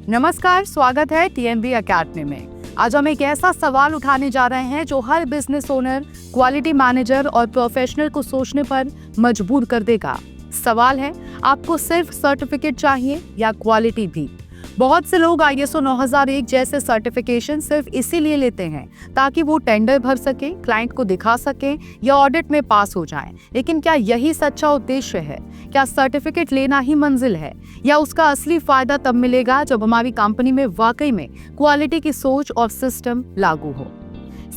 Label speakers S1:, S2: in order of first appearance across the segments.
S1: नमस्कार, स्वागत है टीएनबी अकेडमी में। आज हम एक ऐसा सवाल उठाने जा रहे हैं जो हर बिजनेस ओनर, क्वालिटी मैनेजर और प्रोफेशनल को सोचने पर मजबूर कर देगा। सवाल है, आपको सिर्फ सर्टिफिकेट चाहिए या क्वालिटी भी? बहुत से लोग ISO 9001 जैसे सर्टिफिकेशन सिर्फ इसीलिए लेते हैं ताकि वो टेंडर भर सके, क्लाइंट को दिखा सके या ऑडिट में पास हो जाएं। लेकिन क्या यही सच्चा उद्देश्य है? क्या सर्टिफिकेट लेना ही मंजिल है, या उसका असली फायदा तब मिलेगा जब हमारी कंपनी में वाकई में क्वालिटी की सोच और सिस्टम लागू हो?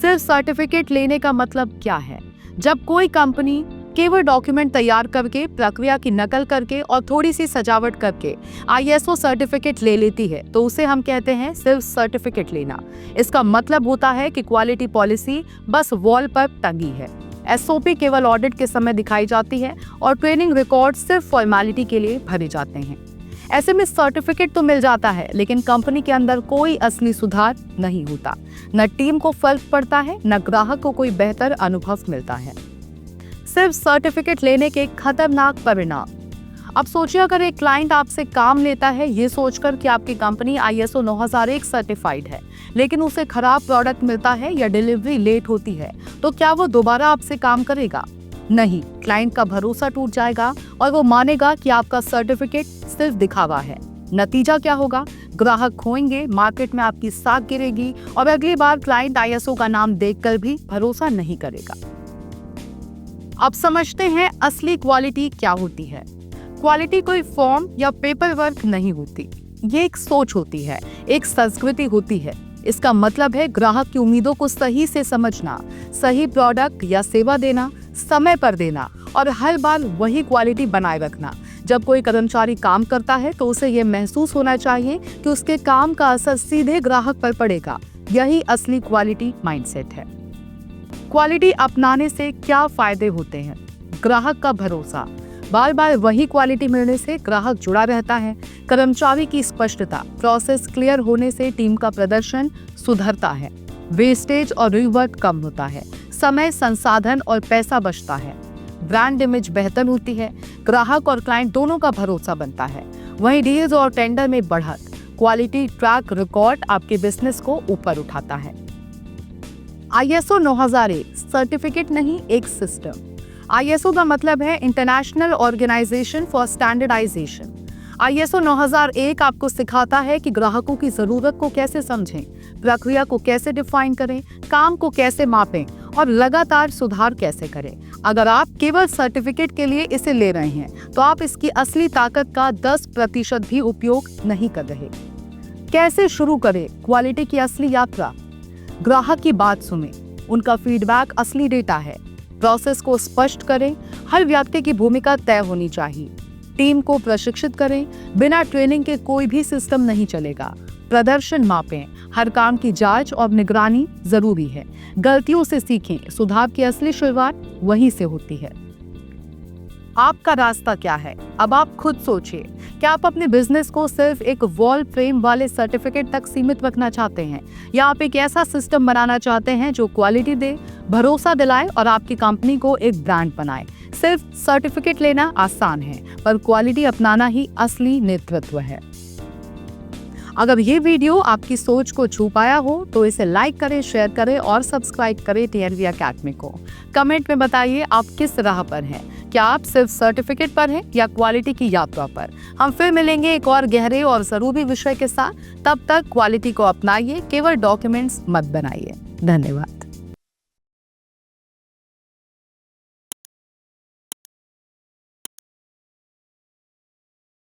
S1: सिर्फ सर्टिफिकेट लेने का मतलब क्या है? जब कोई कंपनी केवल डॉक्यूमेंट तैयार करके, प्रक्रिया की नकल करके और थोड़ी सी सजावट करके ISO सर्टिफिकेट ले लेती है तो उसे हम कहते हैं सिर्फ सर्टिफिकेट लेना। इसका मतलब होता है कि क्वालिटी पॉलिसी बस वॉल पर टंगी है, SOP केवल ऑडिट के समय दिखाई जाती है और ट्रेनिंग रिकॉर्ड सिर्फ फॉर्मेलिटी के लिए भरे जाते हैं। ऐसे में सर्टिफिकेट तो मिल जाता है लेकिन कंपनी के अंदर कोई असली सुधार नहीं होता। न टीम को फर्क पड़ता है, न ग्राहक को कोई बेहतर अनुभव मिलता है। सिर्फ सर्टिफिकेट लेने के खतरनाक परिणाम। अब सोचिए, अगर एक क्लाइंट आपसे काम लेता है ये सोचकर कि आपकी कंपनी ISO 9001 सर्टिफाइड है, लेकिन उसे खराब प्रोडक्ट मिलता है या डिलीवरी लेट होती है, तो क्या वो दोबारा आपसे काम करेगा? नहीं, क्लाइंट का भरोसा टूट जाएगा और वो मानेगा कि आपका सर्टिफिकेट सिर्फ दिखावा है। नतीजा क्या होगा? ग्राहक खोएंगे, मार्केट में आपकी साख गिरेगी और अगली बार क्लाइंट ISO का नाम देखकर भी भरोसा नहीं करेगा। अब समझते हैं असली क्वालिटी क्या होती है। क्वालिटी कोई फॉर्म या पेपर वर्क नहीं होती, ये एक सोच होती है, एक संस्कृति होती है। इसका मतलब है ग्राहक की उम्मीदों को सही से समझना, सही प्रोडक्ट या सेवा देना, समय पर देना और हर बार वही क्वालिटी बनाए रखना। जब कोई कर्मचारी काम करता है तो उसे ये महसूस होना चाहिए कि उसके काम का असर सीधे ग्राहक पर पड़ेगा। यही असली क्वालिटी माइंडसेट है। क्वालिटी अपनाने से क्या फायदे होते हैं? ग्राहक का भरोसा। बार बार वही क्वालिटी मिलने से ग्राहक जुड़ा रहता है। कर्मचारी की स्पष्टता। प्रोसेस क्लियर होने से टीम का प्रदर्शन सुधरता है। वेस्टेज और रिवर्ट कम होता है। समय, संसाधन और पैसा बचता है। ब्रांड इमेज बेहतर होती है। ग्राहक और क्लाइंट दोनों का भरोसा बनता है। वहीं डील्स और टेंडर में बढ़त। क्वालिटी ट्रैक रिकॉर्ड आपके बिजनेस को ऊपर उठाता है। ISO 9001 सर्टिफिकेट नहीं, एक सिस्टम। ISO का मतलब है international organization for standardization. ISO 9001 आपको सिखाता है कि ग्राहकों की जरूरत को कैसे समझें, प्रक्रिया को कैसे डिफाइन करें, काम को कैसे मापें और लगातार सुधार कैसे करें। अगर आप केवल सर्टिफिकेट के लिए इसे ले रहे हैं तो आप इसकी असली ताकत का 10% भी उपयोग नहीं कर रहे। कैसे शुरू करें क्वालिटी की असली यात्रा? ग्राहक की बात सुने, उनका फीडबैक असली डेटा है। प्रोसेस को स्पष्ट करें, हर व्यक्ति की भूमिका तय होनी चाहिए। टीम को प्रशिक्षित करें, बिना ट्रेनिंग के कोई भी सिस्टम नहीं चलेगा। प्रदर्शन मापें, हर काम की जांच और निगरानी जरूरी है। गलतियों से सीखें, सुधार की असली शुरुआत वहीं से होती है। आपका रास्ता क्या है? अब आप खुद सोचिए, क्या आप अपने बिजनेस को सिर्फ एक वॉल फ्रेम वाले सर्टिफिकेट तक सीमित रखना चाहते हैं, या आप एक ऐसा सिस्टम बनाना चाहते हैं जो क्वालिटी दे, भरोसा दिलाए और आपकी कंपनी को एक ब्रांड बनाए? सिर्फ सर्टिफिकेट लेना आसान है, पर क्वालिटी अपनाना ही असली नेतृत्व है। अगर ये वीडियो आपकी सोच को छू पाया हो तो इसे लाइक करें, शेयर करें और सब्सक्राइब करें टीएनबी अकेडमी को। कमेंट में बताइए आप किस राह पर हैं। क्या आप सिर्फ सर्टिफिकेट पर हैं या क्वालिटी की यात्रा पर? हम फिर मिलेंगे एक और गहरे और जरूरी विषय के साथ। तब तक क्वालिटी को अपनाइए, केवल डॉक्यूमेंट्स मत बनाइए। धन्यवाद।